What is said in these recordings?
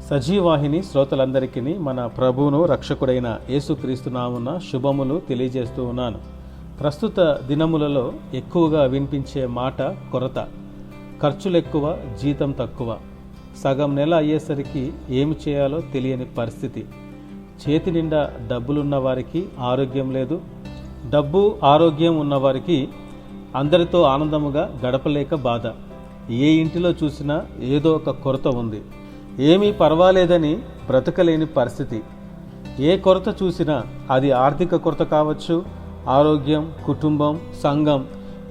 సజీవాహిని శ్రోతలందరికీ మన ప్రభువును రక్షకుడైన యేసుక్రీస్తు నామున శుభములు తెలియజేస్తూ ఉన్నాను. ప్రస్తుత దినములలో ఎక్కువగా వినిపించే మాట కొరత. ఖర్చులు ఎక్కువ, జీతం తక్కువ. సగం నెల అయ్యేసరికి ఏమి చేయాలో తెలియని పరిస్థితి. చేతి నిండా డబ్బులున్న వారికి ఆరోగ్యం లేదు, డబ్బు ఆరోగ్యం ఉన్నవారికి అందరితో ఆనందముగా గడపలేక బాధ. ఏ ఇంటిలో చూసినా ఏదో ఒక కొరత ఉంది. ఏమీ పర్వాలేదని బ్రతకలేని పరిస్థితి. ఏ కొరత చూసినా అది ఆర్థిక కొరత కావచ్చు, ఆరోగ్యం, కుటుంబం, సంఘం,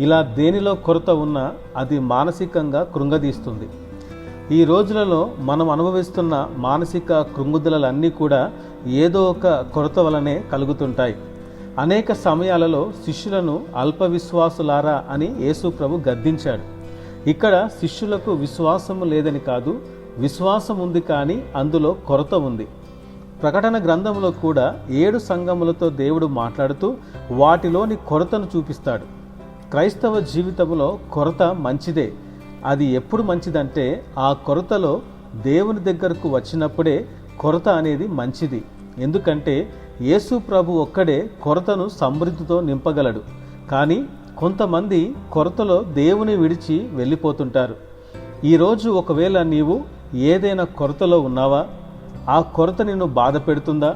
ఇలా దేనిలో కొరత ఉన్నా అది మానసికంగా కృంగదీస్తుంది. ఈ రోజులలో మనం అనుభవిస్తున్న మానసిక కృంగుదలన్నీ కూడా ఏదో ఒక కొరత వలనే కలుగుతుంటాయి. అనేక సమయాలలో శిష్యులను అల్ప విశ్వాసులారా అని యేసు ప్రభు గద్దించాడు. ఇక్కడ శిష్యులకు విశ్వాసము లేదని కాదు, విశ్వాసం ఉంది, కానీ అందులో కొరత ఉంది. ప్రకటన గ్రంథంలో కూడా 7 సంఘములతో దేవుడు మాట్లాడుతూ వాటిలోని కొరతను చూపిస్తాడు. క్రైస్తవ జీవితంలో కొరత మంచిదే. అది ఎప్పుడు మంచిదంటే ఆ కొరతలో దేవుని దగ్గరకు వచ్చినప్పుడే కొరత అనేది మంచిది. ఎందుకంటే యేసు ప్రభు ఒక్కడే కొరతను సమృద్ధితో నింపగలడు. కానీ కొంతమంది కొరతలో దేవుని విడిచి వెళ్ళిపోతుంటారు. ఈరోజు ఒకవేళ నీవు ఏదైనా కొరతలో ఉన్నావా? ఆ కొరత నిన్ను బాధ పెడుతుందా?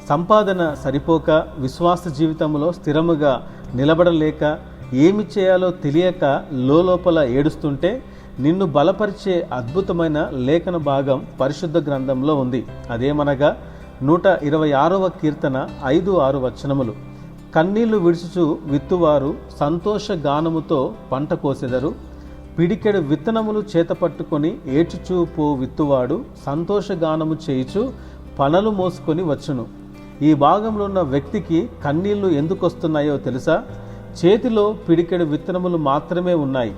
సంపాదన సరిపోక, విశ్వాస జీవితంలో స్థిరముగా నిలబడలేక, ఏమి చేయాలో తెలియక లోపల ఏడుస్తుంటే నిన్ను బలపరిచే అద్భుతమైన లేఖన భాగం పరిశుద్ధ గ్రంథంలో ఉంది. అదేమనగా 126వ కీర్తన 5-6 వచనములు. కన్నీళ్లు విడుచుచు విత్తువారు సంతోష గానముతో పంట కోసెదరు. పిడికెడు విత్తనములు చేతపట్టుకొని ఏడ్చుచూ పో విత్తువాడు సంతోషగానము చేయుచు పనలు మోసుకొని వచ్చును. ఈ భాగంలో ఉన్న వ్యక్తికి కన్నీళ్లు ఎందుకు వస్తున్నాయో తెలుసా? చేతిలో పిడికెడు విత్తనములు మాత్రమే ఉన్నాయి.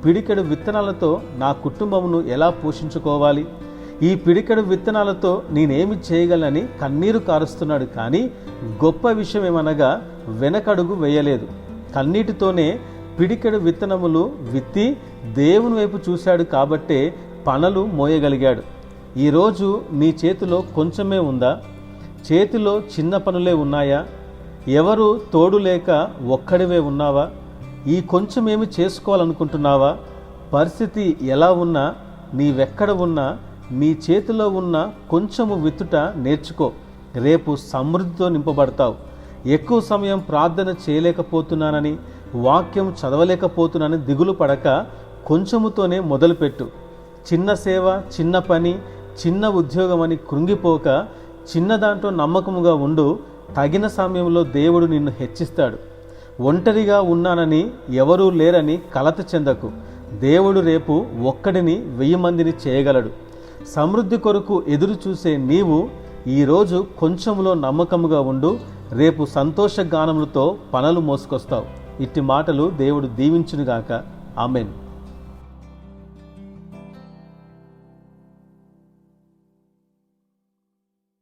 పిడికెడు విత్తనాలతో నా కుటుంబమును ఎలా పోషించుకోవాలి? ఈ పిడికెడు విత్తనాలతో నేనేమి చేయగలనని కన్నీరు కారుస్తున్నాడు. కానీ గొప్ప విషయం ఏమనగా వెనకడుగు వేయలేదు. కన్నీటితోనే పిడికెడు విత్తనములు విత్తి దేవుని వైపు చూశాడు కాబట్టే పనలు మోయగలిగాడు. ఈరోజు నీ చేతిలో కొంచెమే ఉందా? చేతిలో చిన్న పనులే ఉన్నాయా? ఎవరు తోడు లేక ఒక్కడివే ఉన్నావా? ఈ కొంచెమేమి చేసుకోవాలనుకుంటున్నావా? పరిస్థితి ఎలా ఉన్నా, నీవెక్కడ ఉన్నా, నీ చేతిలో ఉన్న కొంచెము విత్తుట నేర్చుకో. రేపు సమృద్ధితో నింపబడతావు. ఎక్కువ సమయం ప్రార్థన చేయలేకపోతున్నానని, వాక్యం చదవలేకపోతున్నానని దిగులు పడక కొంచెముతోనే మొదలుపెట్టు. చిన్న సేవ, చిన్న పని, చిన్న ఉద్యోగం అని కృంగిపోక చిన్న దాంట్లో నమ్మకముగా ఉండు. తగిన సమయంలో దేవుడు నిన్ను హెచ్చిస్తాడు. ఒంటరిగా ఉన్నానని, ఎవరూ లేరని కలత చెందకు. దేవుడు రేపు ఒక్కడిని 1000 మందిని చేయగలడు. సమృద్ధి కొరకు ఎదురు చూసే నీవు ఈరోజు కొంచెంలో నమ్మకముగా ఉండు. రేపు సంతోష గానములతో పనలు మోసుకొస్తావు. ఇట్టి మాటలు దేవుడు దీవించునుగాక. ఆమెన్.